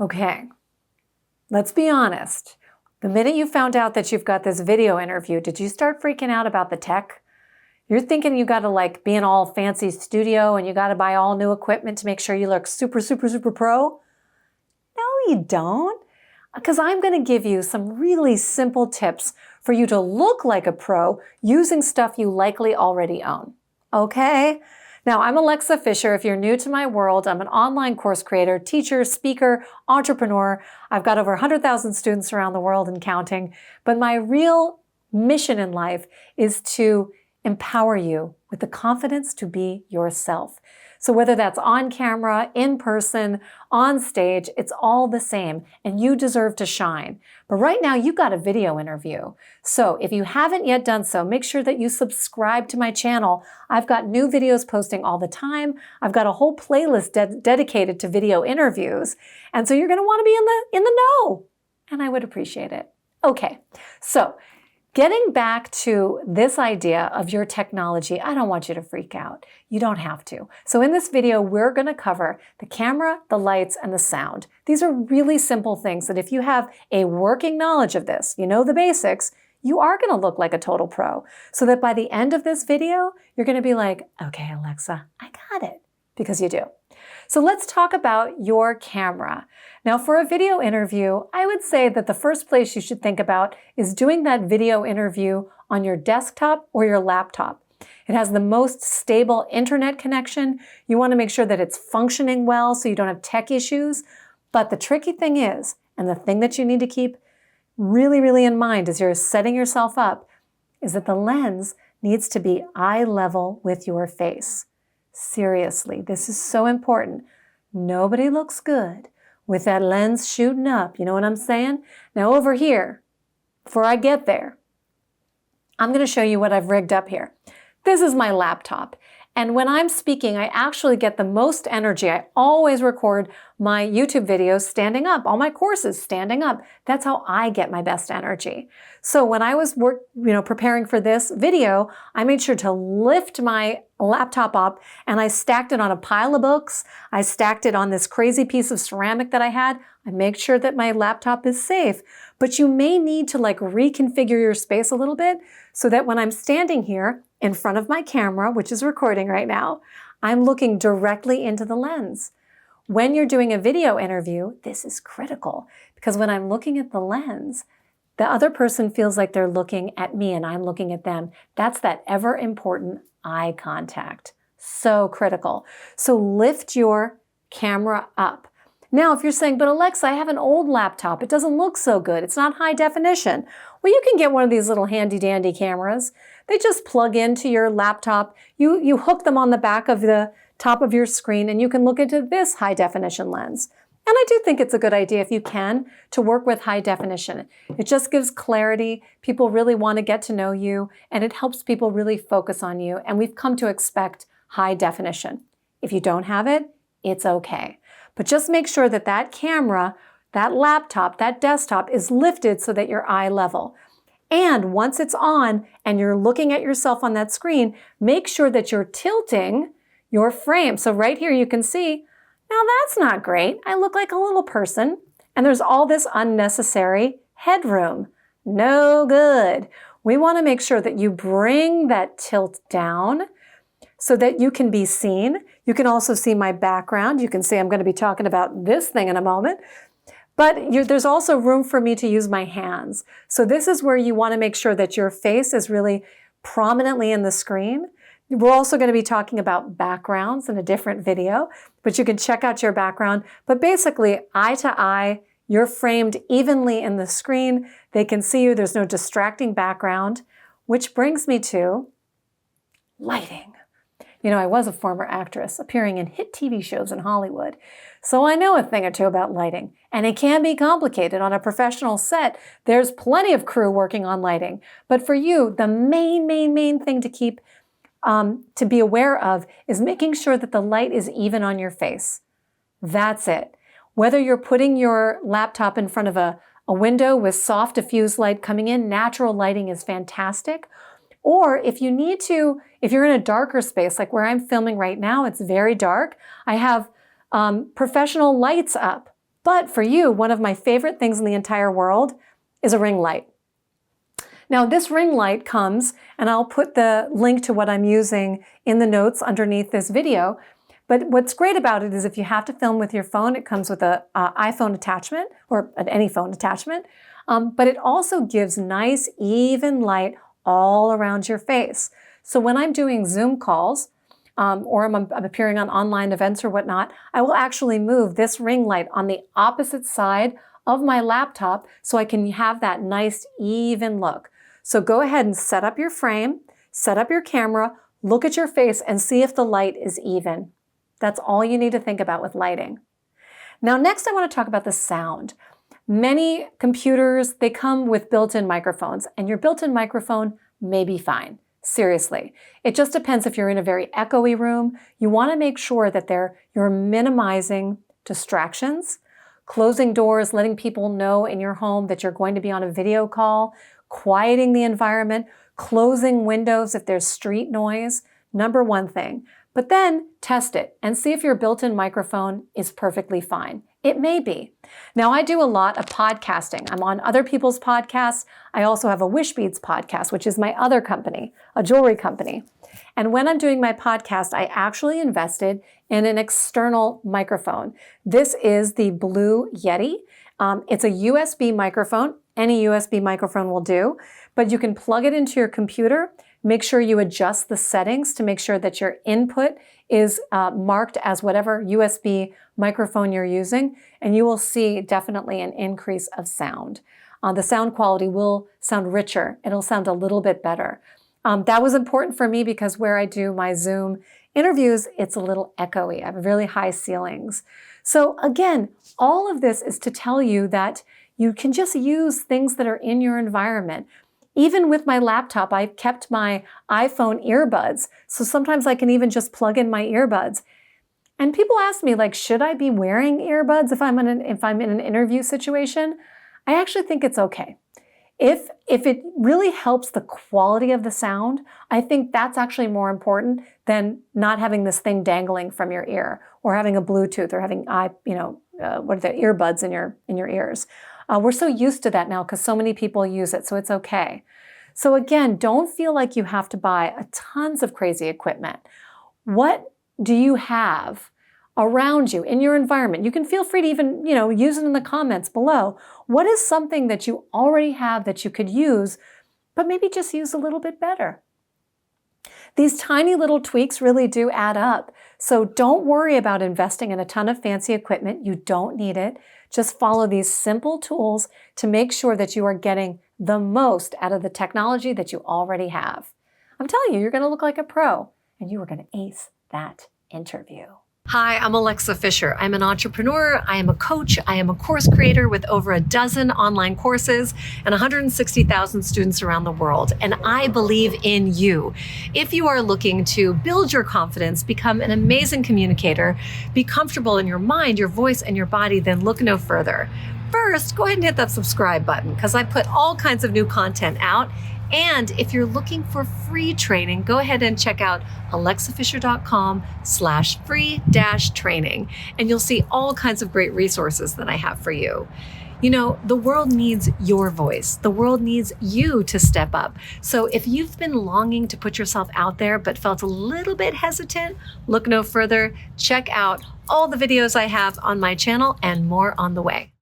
Okay, let's be honest. The minute you found out that you've got this video interview, did you start freaking out about the tech? You're thinking you got to like be in all fancy studio and you got to buy all new equipment to make sure you look super, super, super pro? No, you don't. Because I'm going to give you some really simple tips for you to look like a pro using stuff you likely already own. Okay? Now, I'm Alexa Fisher. If you're new to my world, I'm an online course creator, teacher, speaker, entrepreneur. I've got over 100,000 students around the world and counting. But my real mission in life is to empower you with the confidence to be yourself. So whether that's on camera, in person, on stage, it's all the same, and you deserve to shine. But right now, you've got a video interview. So if you haven't yet done so, make sure that you subscribe to my channel. I've got new videos posting all the time. I've got a whole playlist dedicated to video interviews. And so you're going to want to be in the know, and I would appreciate it. Okay, so getting back to this idea of your technology, I don't want you to freak out. You don't have to. So in this video, we're going to cover the camera, the lights, and the sound. These are really simple things that if you have a working knowledge of this, you know the basics, you are going to look like a total pro. So that by the end of this video, you're going to be like, okay, Alexa, I got it. Because you do. So let's talk about your camera. Now for a video interview, I would say that the first place you should think about is doing that video interview on your desktop or your laptop. It has the most stable internet connection. You want to make sure that it's functioning well so you don't have tech issues. But the tricky thing is, and the thing that you need to keep really, really in mind as you're setting yourself up, is that the lens needs to be eye level with your face. Seriously, this is so important. Nobody looks good with that lens shooting up. You know what I'm saying? Now over here, before I get there, I'm going to show you what I've rigged up here. This is my laptop. And when I'm speaking, I actually get the most energy. I always record my YouTube videos standing up, all my courses standing up. That's how I get my best energy. So when I was preparing for this video, I made sure to lift my laptop up and I stacked it on a pile of books. I stacked it on this crazy piece of ceramic that I had. I make sure that my laptop is safe. But you may need to like reconfigure your space a little bit so that when I'm standing here in front of my camera, which is recording right now, I'm looking directly into the lens. When you're doing a video interview, this is critical because when I'm looking at the lens, the other person feels like they're looking at me and I'm looking at them. That's that ever important eye contact. So critical. So lift your camera up. Now, if you're saying, but Alexa, I have an old laptop. It doesn't look so good. It's not high definition. Well, you can get one of these little handy dandy cameras. They just plug into your laptop. You hook them on the back of the top of your screen and you can look into this high definition lens. And I do think it's a good idea if you can to work with high definition. It just gives clarity. People really want to get to know you and it helps people really focus on you. And we've come to expect high definition. If you don't have it, it's okay. But just make sure that that camera, that laptop, that desktop is lifted so that you're eye level. And once it's on and you're looking at yourself on that screen, make sure that you're tilting your frame. So right here you can see, now that's not great. I look like a little person and there's all this unnecessary headroom. No good. We want to make sure that you bring that tilt down so that you can be seen. You can also see my background. You can see I'm going to be talking about this thing in a moment. But there's also room for me to use my hands. So this is where you want to make sure that your face is really prominently in the screen. We're also going to be talking about backgrounds in a different video, but you can check out your background. But basically, eye to eye, you're framed evenly in the screen. They can see you. There's no distracting background, which brings me to lighting. You know, I was a former actress appearing in hit TV shows in Hollywood, so I know a thing or two about lighting, and it can be complicated on a professional set. There's plenty of crew working on lighting, but for you, the main thing to keep to be aware of is making sure that the light is even on your face. That's it. Whether you're putting your laptop in front of a window with soft diffuse light coming in, natural lighting is fantastic. Or if you need to, if you're in a darker space, like where I'm filming right now, it's very dark. I have professional lights up. But for you, one of my favorite things in the entire world is a ring light. Now this ring light comes, and I'll put the link to what I'm using in the notes underneath this video. But what's great about it is if you have to film with your phone, it comes with an iPhone attachment or any phone attachment. But it also gives nice, even light all around your face. So when I'm doing Zoom calls, or I'm appearing on online events or whatnot, I will actually move this ring light on the opposite side of my laptop so I can have that nice, even look. So go ahead and set up your frame, set up your camera, look at your face, and see if the light is even. That's all you need to think about with lighting. Now, next I want to talk about the sound. Many computers, they come with built-in microphones, and your built-in microphone may be fine. Seriously. It just depends if you're in a very echoey room. You want to make sure that you're minimizing distractions, closing doors, letting people know in your home that you're going to be on a video call, quieting the environment, closing windows if there's street noise, number one thing. But then test it and see if your built-in microphone is perfectly fine. It may be. Now, I do a lot of podcasting. I'm on other people's podcasts. I also have a Wishbeads podcast, which is my other company, a jewelry company. And when I'm doing my podcast, I actually invested in an external microphone. This is the Blue Yeti. It's a USB microphone. Any USB microphone will do, but you can plug it into your computer. Make sure you adjust the settings to make sure that your input is marked as whatever USB microphone you're using, and you will see definitely an increase of sound. The sound quality will sound richer. It'll sound a little bit better. That was important for me because where I do my Zoom interviews, it's a little echoey. I have really high ceilings. So again, all of this is to tell you that you can just use things that are in your environment. Even with my laptop, I've kept my iPhone earbuds. So sometimes I can even just plug in my earbuds. And people ask me, like, should I be wearing earbuds if I'm in an interview situation? I actually think it's okay. If it really helps the quality of the sound, I think that's actually more important than not having this thing dangling from your ear or having a Bluetooth or having earbuds in your ears. We're so used to that now because so many people use it, so it's okay. So again, don't feel like you have to buy tons of crazy equipment. What do you have around you in your environment? You can feel free to even, use it in the comments below. What is something that you already have that you could use, but maybe just use a little bit better? These tiny little tweaks really do add up. So don't worry about investing in a ton of fancy equipment. You don't need it. Just follow these simple tools to make sure that you are getting the most out of the technology that you already have. I'm telling you, you're going to look like a pro, and you are going to ace that interview. Hi, I'm Alexa Fisher. I'm an entrepreneur. I am a coach. I am a course creator with over a dozen online courses and 160,000 students around the world. And I believe in you. If you are looking to build your confidence, become an amazing communicator, be comfortable in your mind, your voice, and your body, then look no further. First, go ahead and hit that subscribe button because I put all kinds of new content out. And if you're looking for free training, go ahead and check out alexafisher.com/free-training, and you'll see all kinds of great resources that I have for you. The world needs your voice. The world needs you to step up. So if you've been longing to put yourself out there but felt a little bit hesitant, look no further. Check out all the videos I have on my channel and more on the way.